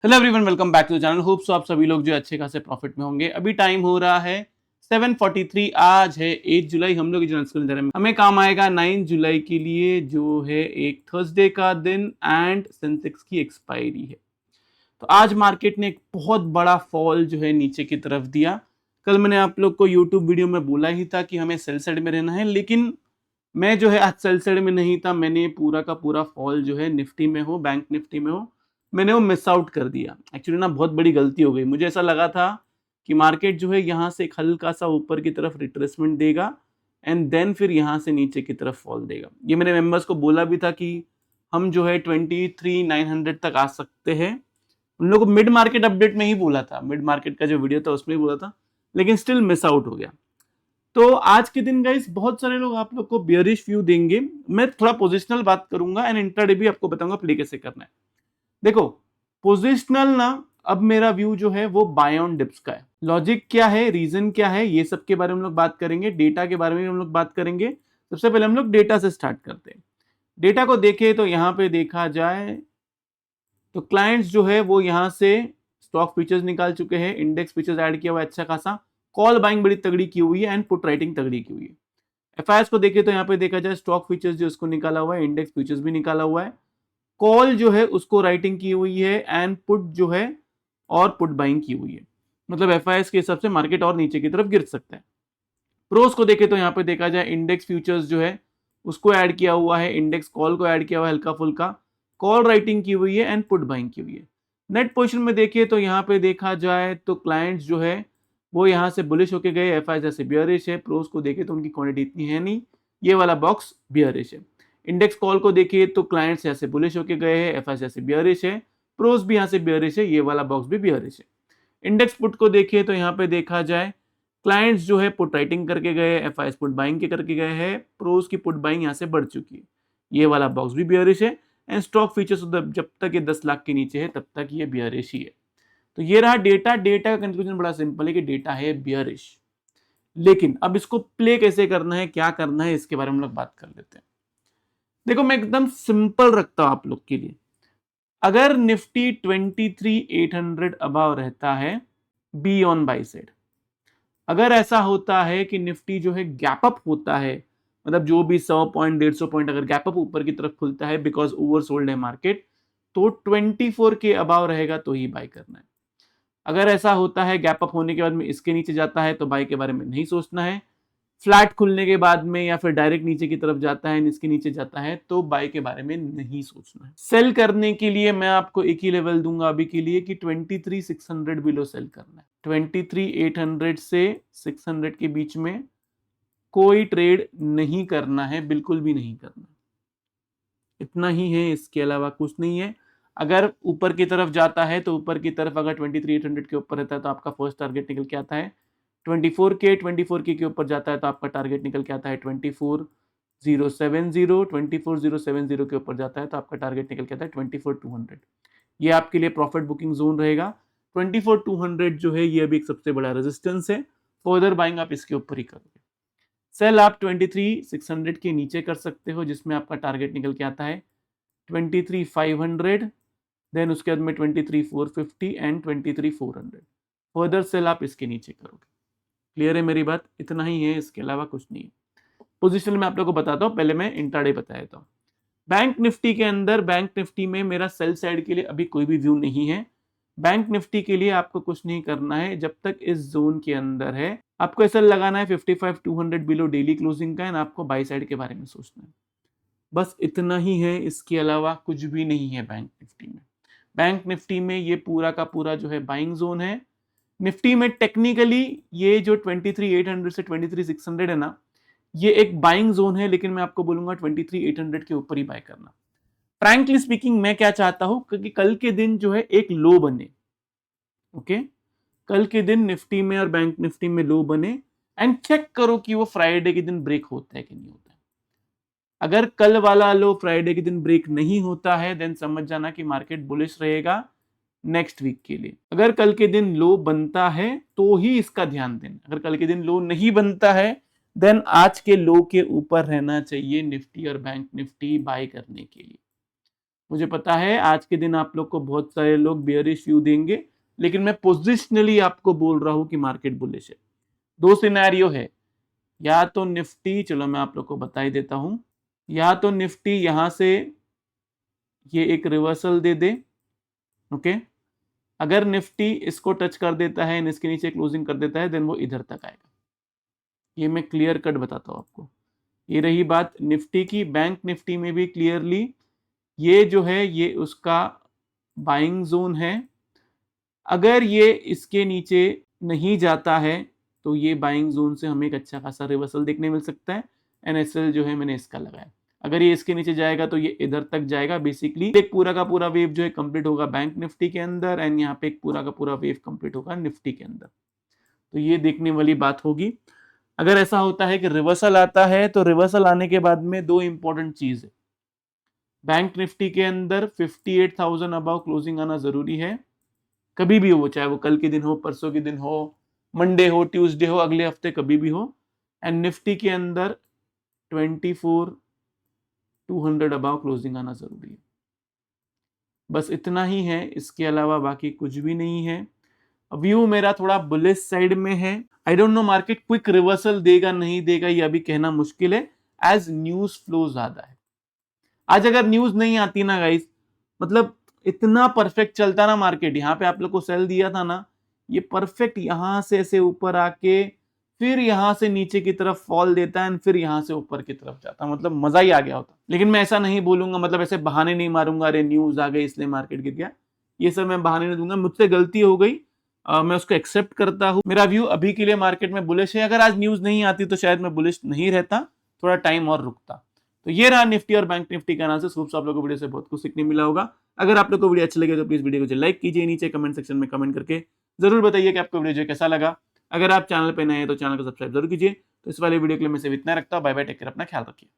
Hello everyone, welcome back to the channel. Hope so आप सभी लोग जो अच्छे खासे प्रॉफिट में होंगे। अभी टाइम हो रहा है 7:43। आज है 8 जुलाई। हम लोग हमें काम आएगा 9 जुलाई के लिए, जो है एक थर्सडे का दिन एंड सेंसेक्स की एक्सपायरी है। तो आज मार्केट ने एक बहुत बड़ा फॉल जो है नीचे की तरफ दिया। कल मैंने आप लोग को यूट्यूब वीडियो में बोला ही था कि हमें सेल साइड में रहना है, लेकिन मैं जो है आज सेल साइड में नहीं था। मैंने पूरा का पूरा फॉल जो है निफ्टी में हो, बैंक निफ्टी में हो, मैंने वो मिस आउट कर दिया। एक्चुअली ना बहुत बड़ी गलती हो गई। मुझे ऐसा लगा था कि मार्केट जो है यहाँ से एक हल्का सा ऊपर की तरफ रिट्रेसमेंट देगा एंड देन फिर यहाँ से नीचे की तरफ फॉल देगा। ये मेरे मेंबर्स को बोला भी था कि हम जो है 23,900 तक आ सकते हैं। उन लोगों को मिड मार्केट अपडेट में ही बोला था, मिड मार्केट का जो वीडियो था उसमें ही बोला था, लेकिन स्टिल मिस आउट हो गया। तो आज के दिन गाइस बहुत सारे लोग आप लोग को बियरिश व्यू देंगे। मैं थोड़ा पोजिशनल बात करूंगा एंड इंट्राडे भी आपको बताऊंगा प्ले कैसे करना है। देखो, पोजिशनल ना, अब मेरा व्यू जो है वो बाय ऑन डिप्स का है। लॉजिक क्या है, रीजन क्या है, ये सब के बारे में हम लोग बात करेंगे। डेटा के बारे में हम लोग बात करेंगे। सबसे पहले हम लोग डेटा से स्टार्ट करते हैं। डेटा को देखें तो यहाँ पे देखा जाए तो क्लाइंट्स जो है वो यहाँ से स्टॉक फीचर्स निकाल चुके हैं, इंडेक्स फीचर्स ऐड किया हुआ है अच्छा खासा, कॉल बाइंग बड़ी तगड़ी की हुई है एंड पुट राइटिंग तगड़ी की हुई है। एफआईएस को देखें तो यहाँ पे देखा जाए स्टॉक फीचर्स जो उसको निकाला हुआ है, इंडेक्स फीचर्स भी निकाला हुआ है, कॉल जो है उसको राइटिंग की हुई है एंड पुट जो है और पुट बाइंग की हुई है। मतलब एफआईएस के हिसाब से मार्केट और नीचे की तरफ गिर सकता है। प्रोस को देखें तो यहाँ पे देखा जाए इंडेक्स फ्यूचर्स जो है उसको ऐड किया हुआ है, इंडेक्स कॉल को ऐड किया हुआ है, हल्का फुल्का कॉल राइटिंग की हुई है एंड पुट बाइंग की हुई है। नेट पोजिशन में देखिए तो यहाँ पे देखा जाए तो क्लाइंट्स जो है वो यहाँ से बुलिश होके गए, एफआईएस जैसे बियरिश है। प्रोस को देखे तो उनकी क्वांटिटी इतनी है नहीं, ये वाला बॉक्स बियरिश है। इंडेक्स कॉल को देखिए तो क्लाइंट्स यहाँ से बुलिश होके गए हैं, एफआईएस जैसे बियरिश है, प्रोस भी यहाँ से बियरिश है, ये वाला बॉक्स भी बियरिश है। इंडेक्स पुट को देखिए तो यहाँ पे देखा जाए क्लाइंट्स जो है पुट राइटिंग करके गए, एफआईएस पुट बाइंग के करके गए हैं, प्रोस की पुट बाइंग यहाँ से बढ़ चुकी है, ये वाला बॉक्स भी बियरिश है। एंड स्टॉक फीचर्स जब तक ये 10 लाख के नीचे है तब तक ये बियरिश ही है। तो ये रहा डेटा। डेटा का कंक्लूजन बड़ा सिंपल है कि डेटा है बियरिश। लेकिन अब इसको प्ले कैसे करना है, क्या करना है, इसके बारे में हम लोग बात कर लेते हैं। देखो, मैं एकदम सिंपल रखता हूं आप लोग के लिए। अगर निफ्टी 23,800 अबाव रहता है, बी ऑन बाई साइड। अगर ऐसा होता है कि निफ्टी जो है गैप अप होता है, मतलब जो भी 100 पॉइंट 150 पॉइंट अगर गैप अप ऊपर की तरफ खुलता है बिकॉज ओवर सोल्ड है मार्केट, तो 24 के अबाव रहेगा तो ही बाय करना है। अगर ऐसा होता है गैप अप होने के बाद में इसके नीचे जाता है तो बाय के बारे में नहीं सोचना है। फ्लैट खुलने के बाद में या फिर डायरेक्ट नीचे की तरफ जाता है, इसके नीचे जाता है, तो बाय के बारे में नहीं सोचना है। सेल करने के लिए मैं आपको एक ही लेवल दूंगा अभी के लिए कि 23,600 बिलो सेल करना है। 23,800 से 600 के बीच में कोई ट्रेड नहीं करना है, बिल्कुल भी नहीं करना। इतना ही है, इसके अलावा कुछ नहीं है। अगर ऊपर की तरफ जाता है तो ऊपर की तरफ अगर 23,800 के ऊपर रहता है तो आपका फर्स्ट टारगेट निकल के आता है 24 के ऊपर जाता है तो आपका टारगेट निकल के आता है 24,070। 24,070 के ऊपर जाता है तो आपका टारगेट निकल के आता है 24,200। ये आपके लिए प्रॉफिट बुकिंग जोन रहेगा। 24,200 जो है ये अभी एक सबसे बड़ा रेजिस्टेंस है। फर्दर बाइंग आप इसके ऊपर ही करोगे। सेल आप 23,600 के नीचे कर सकते हो, जिसमें आपका टारगेट निकल के आता है 23,500, देन उसके बाद में 23,450 एंड 23,400। फर्दर सेल आप इसके नीचे करोगे। क्लियर है मेरी बात? इतना ही है, इसके अलावा कुछ नहीं है। पोजिशन में आप लोगों को बताता हूँ, पहले मैं इंट्राडे बता देता हूँ। बैंक निफ्टी के अंदर, बैंक निफ्टी में मेरा सेल साइड के लिए अभी कोई भी व्यू नहीं है। बैंक निफ्टी के लिए आपको कुछ नहीं करना है जब तक इस जोन के अंदर है। आपको ऐसा लगाना है 55,200 बिलो डेली क्लोजिंग का, एंड आपको बाई साइड के बारे में सोचना है। बस इतना ही है, इसके अलावा कुछ भी नहीं है बैंक निफ्टी में। बैंक निफ्टी में ये पूरा का पूरा जो है बाइंग जोन है। निफ्टी में टेक्निकली ये जो 23,800 से 23,600 है ना, ये एक बाइंग जोन है, लेकिन मैं आपको बोलूंगा 23,800 के ऊपर ही बाय करना। फ्रैंकली स्पीकिंग, मैं क्या चाहता हूं कि कल के दिन जो है एक लो बने। ओके, कल के दिन निफ्टी में और बैंक निफ्टी में लो बने, एंड चेक करो कि वो फ्राइडे के दिन ब्रेक होता है कि नहीं होता है। अगर कल वाला लो फ्राइडे के दिन ब्रेक नहीं होता है, देन समझ जाना कि मार्केट बुलिश रहेगा नेक्स्ट वीक के लिए। अगर कल के दिन लो बनता है तो ही इसका ध्यान देना। अगर कल के दिन लो नहीं बनता है, देन आज के लो के ऊपर रहना चाहिए निफ्टी और बैंक निफ्टी बाय करने के लिए। मुझे पता है आज के दिन आप लोग को बहुत सारे लोग बेयरिश व्यू देंगे, लेकिन मैं पोजिशनली आपको बोल रहा हूं कि मार्केट बुलिश है। दो सिनेरियो है, या तो निफ्टी, चलो मैं आप लोग को बता ही देता हूं, या तो निफ्टी यहां से ये एक रिवर्सल दे दे, ओके। अगर निफ्टी इसको टच कर देता है, इसके नीचे क्लोजिंग कर देता है, देन वो इधर तक आएगा। ये मैं क्लियर कट बताता हूं आपको। ये रही बात निफ्टी की। बैंक निफ्टी में भी क्लियरली ये जो है ये उसका बाइंग जोन है। अगर ये इसके नीचे नहीं जाता है तो ये बाइंग जोन से हमें एक अच्छा खासा रिवर्सल देखने मिल सकता है। एनएसएल जो है मैंने इसका लगाया। अगर ये इसके नीचे जाएगा तो ये इधर तक जाएगा। बेसिकली एक पूरा का पूरा वेव जो है कंप्लीट होगा बैंक निफ्टी के अंदर, एंड यहाँ पे एक पूरा का पूरा वेव कंप्लीट होगा निफ्टी के अंदर। तो ये देखने वाली बात होगी। अगर ऐसा होता है कि रिवर्सल आता है, तो रिवर्सल आने के बाद में दो इंपॉर्टेंट चीज है। बैंक निफ्टी के अंदर 58,000 अबाव क्लोजिंग आना जरूरी है, कभी भी हो, चाहे वो कल के दिन हो, परसों के दिन हो, मंडे हो, ट्यूसडे हो, अगले हफ्ते कभी भी हो। एंड निफ्टी के अंदर 24,200 अबाव क्लोजिंग आना जरूरी है। बस इतना ही है, इसके अलावा बाकी कुछ भी नहीं है। व्यू मेरा थोड़ा बुलिश साइड में है। I don't know market quick reversal देगा नहीं देगा, ये अभी कहना मुश्किल है, एज न्यूज फ्लो ज्यादा है। आज अगर न्यूज नहीं आती ना गाइस, मतलब इतना परफेक्ट चलता ना मार्केट, यहाँ पे आप लोग को सेल दिया था ना, ये परफेक्ट यहां से ऐसे ऊपर आके फिर यहां से नीचे की तरफ फॉल देता है, एंड फिर यहां से ऊपर की तरफ जाता, मतलब मजा ही आ गया होता। लेकिन मैं ऐसा नहीं बोलूंगा, मतलब ऐसे बहाने नहीं मारूंगा, अरे न्यूज आ गई इसलिए मार्केट गिर गया, ये सब मैं बहाने नहीं दूंगा। मुझसे गलती हो गई, मैं उसको एक्सेप्ट करता हूँ। मेरा व्यू अभी के लिए मार्केट में बुलिश है। अगर आज न्यूज नहीं आती तो शायद मैं बुलिश नहीं रहता, थोड़ा टाइम और रुकता। तो ये रहा निफ्टी और बैंक निफ्टी का एनालिसिस। होप आप लोगों को वीडियो से बहुत कुछ सीखने मिला होगा। अगर आप लोग को वीडियो अच्छा लगे तो प्लीज वीडियो को लाइक कीजिए, नीचे कमेंट सेक्शन में कमेंट करके जरूर बताइए कि आपको वीडियो कैसा लगा। अगर आप चैनल पे नए हैं तो चैनल को सब्सक्राइब जरूर कीजिए। तो इस वाले वीडियो के लिए मैं सिर्फ इतना रखता हूँ। बाय बाय, टेक केयर, अपना ख्याल रखिए।